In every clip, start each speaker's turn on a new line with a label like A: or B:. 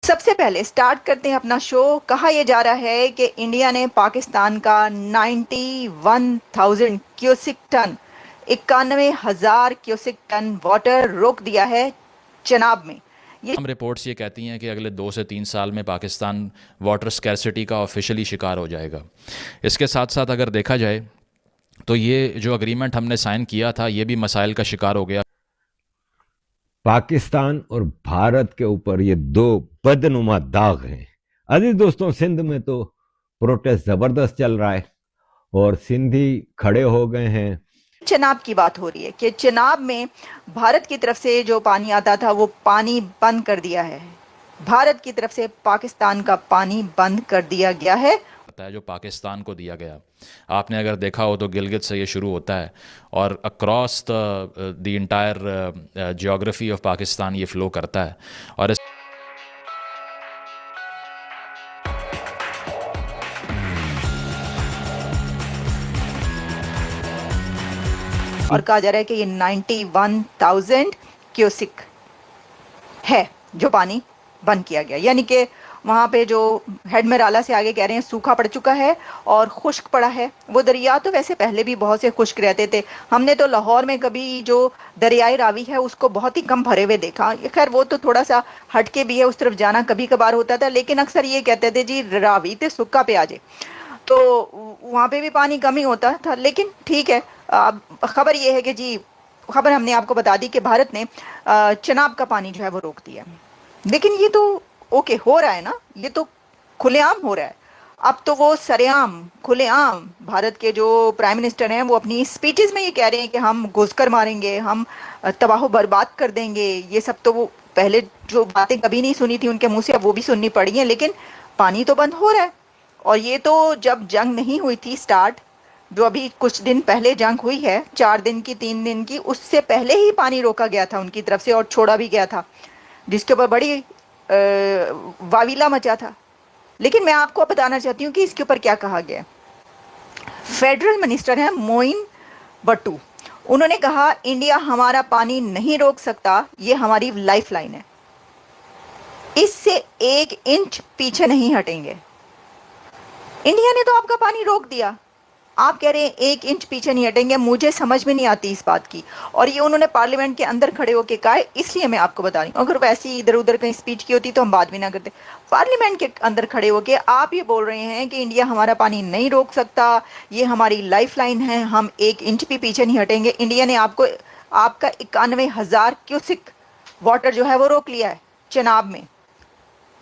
A: سب سے پہلے سٹارٹ کرتے ہیں اپنا شو. کہا یہ جا رہا ہے کہ انڈیا نے پاکستان کا 91,000 cusec ton 91,000 cusec ton water روک دیا ہے چناب میں.
B: ہم رپورٹس یہ کہتی ہیں کہ اگلے 2 سے 3 سال میں پاکستان واٹر سکیرسٹی کا آفیشلی شکار ہو جائے گا. اس کے ساتھ ساتھ اگر دیکھا جائے تو یہ جو اگریمنٹ ہم نے سائن کیا تھا یہ بھی مسائل کا شکار ہو گیا.
C: پاکستان اور بھارت کے اوپر یہ دو بدنما داغ ہیں. عزیز دوستوں، سندھ میں تو پروٹیسٹ زبردست چل رہا ہے اور سندھی کھڑے ہو گئے ہیں.
A: چناب کی بات ہو رہی ہے کہ چناب میں بھارت کی طرف سے جو پانی آتا تھا وہ پانی بند کر دیا ہے. بھارت کی طرف سے پاکستان کا پانی بند کر دیا گیا ہے
B: جو پاکستان کو دیا گیا. آپ نے اگر دیکھا ہو تو گلگت سے یہ شروع ہوتا ہے اور across the entire geography of Pakistan یہ فلو کرتا ہے. اور
A: اور کہا جا رہا ہے کہ یہ 91,000 کیوسک ہے جو پانی بند کیا گیا. یعنی کہ وہاں پہ جو ہیڈ میرالا سے آگے کہہ رہے ہیں سوکھا پڑ چکا ہے اور خشک پڑا ہے. وہ دریا تو ویسے پہلے بھی بہت سے خشک رہتے تھے. ہم نے تو لاہور میں کبھی جو دریائے راوی ہے اس کو بہت ہی کم بھرے ہوئے دیکھا. خیر وہ تو تھوڑا سا ہٹ کے بھی ہے، اس طرف جانا کبھی کبھار ہوتا تھا، لیکن اکثر یہ کہتے تھے جی راوی تے سکا پہ آ جائے، تو وہاں پہ بھی پانی کم ہی ہوتا تھا. لیکن ٹھیک ہے، خبر یہ ہے کہ جی خبر ہم نے آپ کو بتا دی کہ بھارت نے چناب کا پانی جو ہے وہ روک دیا. لیکن یہ تو اوکے ہو رہا ہے نا، یہ تو کھلے عام ہو رہا ہے. اب تو وہ سرعام کھلے عام بھارت کے جو پرائم منسٹر ہیں وہ اپنی سپیچز میں یہ کہہ رہے ہیں کہ ہم گھس کر ماریں گے، ہم تباہ و برباد کر دیں گے. یہ سب تو وہ پہلے جو باتیں کبھی نہیں سنی تھی ان کے منہ سے اب وہ بھی سننی پڑی ہیں. لیکن پانی تو بند ہو رہا ہے. اور یہ تو جب جنگ نہیں ہوئی تھی سٹارٹ، جو ابھی کچھ دن پہلے جنگ ہوئی ہے 4 دن کی 3 دن کی، اس سے پہلے ہی پانی روکا گیا تھا ان کی طرف سے اور چھوڑا بھی گیا تھا، جس کے اوپر بڑی واویلا مچا تھا. لیکن میں آپ کو بتانا چاہتی ہوں کہ اس کے اوپر کیا کہا گیا. فیڈرل منسٹر ہیں موئن بٹو، انہوں نے کہا انڈیا ہمارا پانی نہیں روک سکتا، یہ ہماری لائف لائن ہے، اس سے 1 انچ پیچھے نہیں ہٹیں گے. انڈیا نے تو آپ کا پانی روک دیا، آپ کہہ رہے ہیں 1 انچ پیچھے نہیں ہٹیں گے. مجھے سمجھ میں نہیں آتی اس بات کی. اور یہ انہوں نے پارلیمنٹ کے اندر کھڑے ہو کے کہا ہے، اس لیے میں آپ کو بتا رہی ہوں. اگر ویسی ادھر ادھر کہیں اسپیچ کی ہوتی تو ہم بات بھی نہ کرتے. پارلیمنٹ کے اندر کھڑے ہو کے آپ یہ بول رہے ہیں کہ انڈیا ہمارا پانی نہیں روک سکتا، یہ ہماری لائف لائن ہے، ہم 1 انچ بھی پیچھے نہیں ہٹیں گے. انڈیا نے آپ کا 91,000 کیوسک واٹر جو ہے وہ روک لیا ہے چناب میں.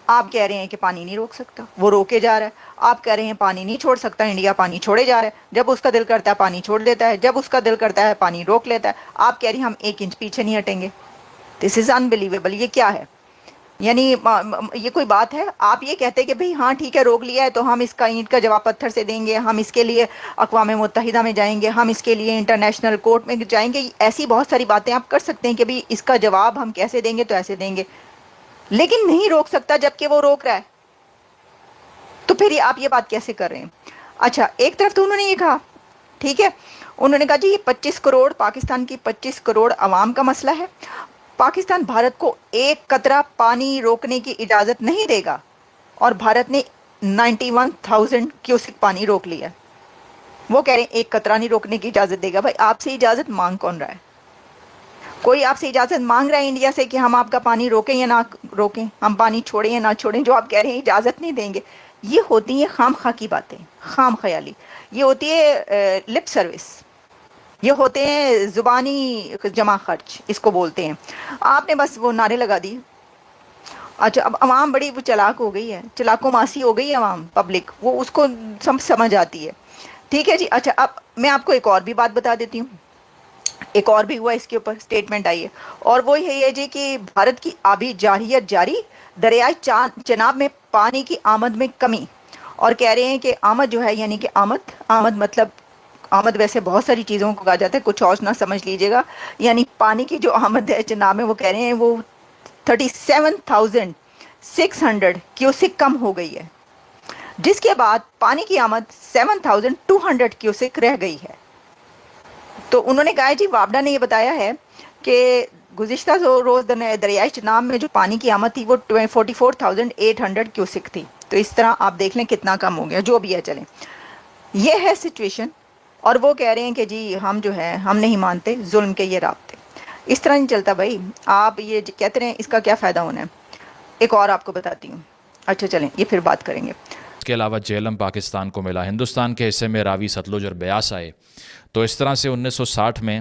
A: آپ کہہ رہے ہیں کہ پانی نہیں روک سکتا، وہ روکے جا رہا ہے. آپ کہہ رہے ہیں پانی نہیں چھوڑ سکتا، انڈیا پانی چھوڑے جا رہا ہے. جب اس کا دل کرتا ہے پانی چھوڑ دیتا ہے، جب اس کا دل کرتا ہے پانی روک لیتا ہے. آپ کہہ رہے ہیں ہم 1 انچ پیچھے نہیں ہٹیں گے. دس از انبلیویبل. یہ کیا ہے؟ یعنی یہ کوئی بات ہے؟ آپ یہ کہتے کہ بھئی ہاں ٹھیک ہے روک لیا ہے تو ہم اس کا اینٹ کا جواب پتھر سے دیں گے، ہم اس کے لیے اقوام متحدہ میں جائیں گے، ہم اس کے لیے انٹرنیشنل کورٹ میں جائیں گے. ایسی بہت ساری باتیں آپ کر سکتے ہیں کہ بھئی اس کا جواب ہم کیسے دیں گے، تو ایسے دیں گے. لیکن نہیں روک سکتا جبکہ وہ روک رہا ہے، تو پھر آپ یہ بات کیسے کر رہے ہیں؟ اچھا، ایک طرف تو انہوں نے یہ کہا، ٹھیک ہے، انہوں نے کہا جی یہ 25 کروڑ پاکستان کی 25 کروڑ عوام کا مسئلہ ہے، پاکستان بھارت کو 1 قطرہ پانی روکنے کی اجازت نہیں دے گا. اور بھارت نے 91,000 کیوسک پانی روک لیا. وہ کہہ رہے ہیں 1 قطرہ نہیں روکنے کی اجازت دے گا. بھائی آپ سے اجازت مانگ کون رہا ہے؟ کوئی آپ سے اجازت مانگ رہا ہے انڈیا سے کہ ہم آپ کا پانی روکیں یا نہ روکیں، ہم پانی چھوڑیں یا نہ چھوڑیں؟ جو آپ کہہ رہے ہیں اجازت نہیں دیں گے. یہ ہوتی ہیں خام خواہ کی باتیں، خام خیالی. یہ ہوتی ہے لپ سروس، یہ ہوتے ہیں زبانی جمع خرچ، اس کو بولتے ہیں. آپ نے بس وہ نعرے لگا دی. اچھا، اب عوام بڑی وہ چلاک ہو گئی ہے، چلاکو ماسی ہو گئی ہے عوام، پبلک، وہ اس کو سمجھ آتی ہے. ٹھیک ہے جی. اچھا، اب میں آپ کو ایک اور بھی بات بتا دیتی ہوں. ایک اور بھی ہوا اس کے اوپر سٹیٹمنٹ آئی ہے، اور وہ یہ ہے جی کہ بھارت کی آبی جارحیت جاری، دریائے چناب میں پانی کی آمد میں کمی. اور کہہ رہے ہیں کہ آمد جو ہے، یعنی کہ آمد مطلب آمد ویسے بہت ساری چیزوں کو کہا جاتا ہے، کچھ اور نہ سمجھ لیجئے گا. یعنی پانی کی جو آمد ہے چناب میں، وہ کہہ رہے ہیں وہ 37,600 کیوسک کم ہو گئی ہے، جس کے بعد پانی کی آمد 7,200 کیوسک رہ گئی ہے. تو انہوں نے کہا جی، وابڈا نے یہ بتایا ہے کہ گزشتہ روز دریائے چناب میں جو پانی کی آمد تھی وہ 44,800 کیوسک تھی. تو اس طرح آپ دیکھ لیں کتنا کم ہو گیا. جو بھی ہے چلیں, یہ ہے سچویشن. اور وہ کہہ رہے ہیں کہ جی ہم جو ہے ہم نہیں مانتے ظلم کے یہ رابطے. اس طرح نہیں چلتا بھائی. آپ یہ کہتے رہیں اس کا کیا فائدہ ہونا ہے. ایک اور آپ کو بتاتی ہوں. اچھا چلیں یہ پھر بات کریں گے.
B: اس کے علاوہ جہلم پاکستان کو ملا. ہندوستان کے حصے میں راوی, ستلج اور بیاس آئے. تو اس طرح سے 1960 میں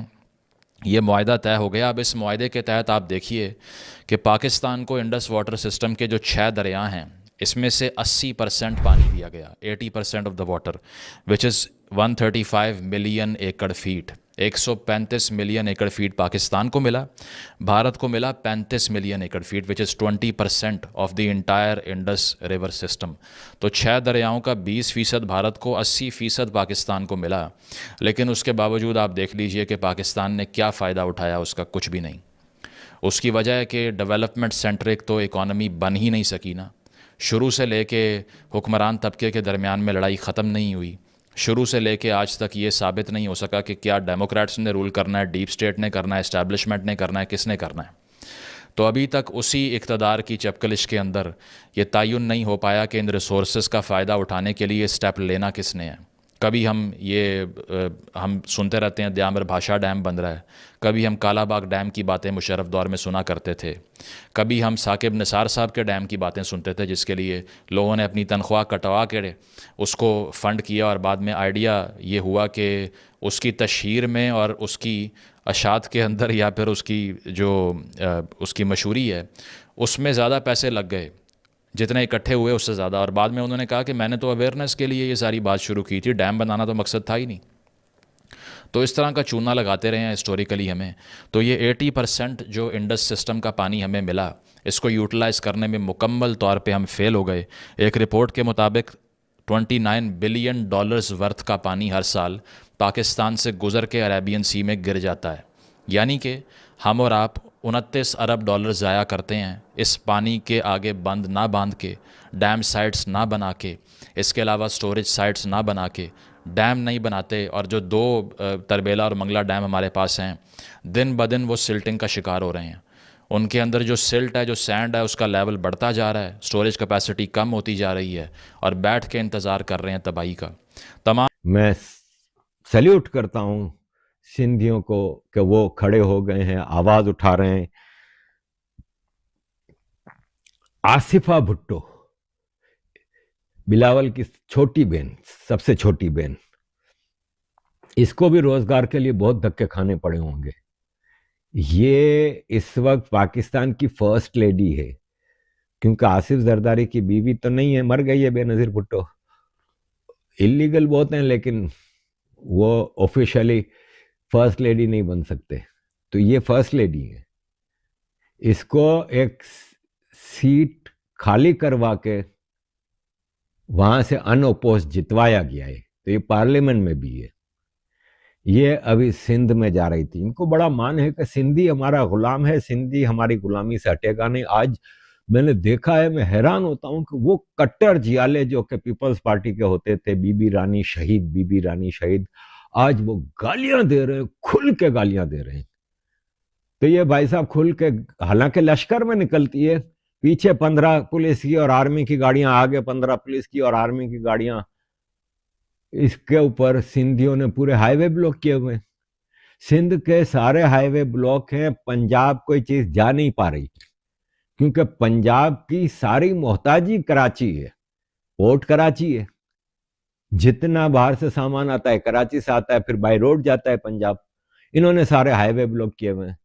B: یہ معاہدہ طے ہو گیا. اب اس معاہدے کے تحت آپ دیکھیے کہ پاکستان کو انڈس واٹر سسٹم کے جو 6 دریا ہیں اس میں سے 80% پانی دیا گیا. 80% of the water which is 135 million acre feet. 135 million acre feet Pakistan کو ملا. بھارت کو ملا 35 million acre feet which is 20% of the entire Indus river system. تو 6 دریاؤں کا 20% بھارت کو, 80% پاکستان کو ملا. لیکن اس کے باوجود آپ دیکھ لیجئے کہ پاکستان نے کیا فائدہ اٹھایا. اس کا کچھ بھی نہیں. اس کی وجہ ہے کہ ڈیولپمنٹ سینٹرک تو اکانومی بن ہی نہیں سکی نا. شروع سے لے کے حکمران طبقے کے درمیان میں لڑائی ختم نہیں ہوئی. شروع سے لے کے آج تک یہ ثابت نہیں ہو سکا کہ کیا ڈیموکریٹس نے رول کرنا ہے, ڈیپ اسٹیٹ نے کرنا ہے, اسٹیبلشمنٹ نے کرنا ہے, کس نے کرنا ہے. تو ابھی تک اسی اقتدار کی چپکلش کے اندر یہ تعین نہیں ہو پایا کہ ان ریسورسز کا فائدہ اٹھانے کے لیے اسٹیپ لینا کس نے ہے. کبھی ہم سنتے رہتے ہیں دیامر بھاشا ڈیم بن رہا ہے. کبھی ہم کالا باغ ڈیم کی باتیں مشرف دور میں سنا کرتے تھے. کبھی ہم ثاقب نثار صاحب کے ڈیم کی باتیں سنتے تھے جس کے لیے لوگوں نے اپنی تنخواہ کٹوا کے اس کو فنڈ کیا, اور بعد میں آئیڈیا یہ ہوا کہ اس کی تشہیر میں اور اس کی اشاعت کے اندر یا پھر اس کی مشہوری ہے اس میں زیادہ پیسے لگ گئے جتنے اکٹھے ہوئے اس سے زیادہ. اور بعد میں انہوں نے کہا کہ میں نے تو اویئرنیس کے لیے یہ ساری بات شروع کی تھی, ڈیم بنانا تو مقصد تھا ہی نہیں. تو اس طرح کا چونا لگاتے رہے ہیں ہسٹوریکلی ہمیں. تو یہ 80% جو انڈس سسٹم کا پانی ہمیں ملا, اس کو یوٹیلائز کرنے میں مکمل طور پہ ہم فیل ہو گئے. ایک رپورٹ کے مطابق $29 بلین ورتھ کا پانی ہر سال پاکستان سے گزر کے عربین سی میں گر جاتا ہے. یعنی کہ ہم اور آپ $29 ارب ضائع کرتے ہیں اس پانی کے آگے بند نہ باندھ کے, ڈیم سائٹس نہ بنا کے, اس کے علاوہ سٹوریج سائٹس نہ بنا کے, ڈیم نہیں بناتے. اور جو 2 تربیلا اور منگلا ڈیم ہمارے پاس ہیں دن بدن وہ سلٹنگ کا شکار ہو رہے ہیں. ان کے اندر جو سلٹ ہے, جو سینڈ ہے, اس کا لیول بڑھتا جا رہا ہے, سٹوریج کیپیسٹی کم ہوتی جا رہی ہے, اور بیٹھ کے انتظار کر رہے ہیں تباہی کا.
C: میں سیلیوٹ کرتا ہوں سندھیوں کو کہ وہ کھڑے ہو گئے ہیں, آواز اٹھا رہے ہیں. آصفہ بھٹو, بلاول کی چھوٹی بہن, سب سے چھوٹی بہن, اس کو بھی روزگار کے لیے بہت دھکے کھانے پڑے ہوں گے. یہ اس وقت پاکستان کی فرسٹ لیڈی ہے, کیونکہ آصف زرداری کی بیوی تو نہیں ہے, مر گئی ہے بے نظیر بھٹو. اللیگل بہت ہیں لیکن وہ آفیشلی فرسٹ لیڈی نہیں بن سکتے. تو یہ فرسٹ لیڈی ہے. اس کو ایک سیٹ خالی کروا کے وہاں سے ان اوپوز جتوایا گیا ہے. تو یہ پارلیمنٹ میں بھی ہے. یہ ابھی سندھ میں جا رہی تھی. ان کو بڑا مان ہے کہ سندھی ہمارا غلام ہے, سندھی ہماری غلامی سے ہٹے گا نہیں. آج میں نے دیکھا ہے, میں حیران ہوتا ہوں کہ وہ کٹر جیالے جو کہ پیپلز پارٹی کے ہوتے تھے, بی بی رانی شہید, آج وہ گالیاں دے رہے ہیں, کھل کے گالیاں دے رہے ہیں. تو یہ بھائی صاحب کھل کے, حالانکہ لشکر میں نکلتی ہے, پیچھے 15 پولیس کی اور آرمی کی گاڑیاں, آگے 15 پولیس کی اور آرمی کی گاڑیاں. اس کے اوپر سندھیوں نے پورے ہائی وے بلاک کیے ہوئے ہیں. سندھ کے سارے ہائی وے بلاک ہیں. پنجاب کوئی چیز جا نہیں پا رہی کیونکہ پنجاب کی ساری محتاجی کراچی ہے, پورٹ کراچی ہے. جتنا باہر سے سامان آتا ہے کراچی سے آتا ہے, پھر بائی روڈ جاتا ہے پنجاب. انہوں نے سارے ہائی وے بلاک کیے ہوئے ہیں.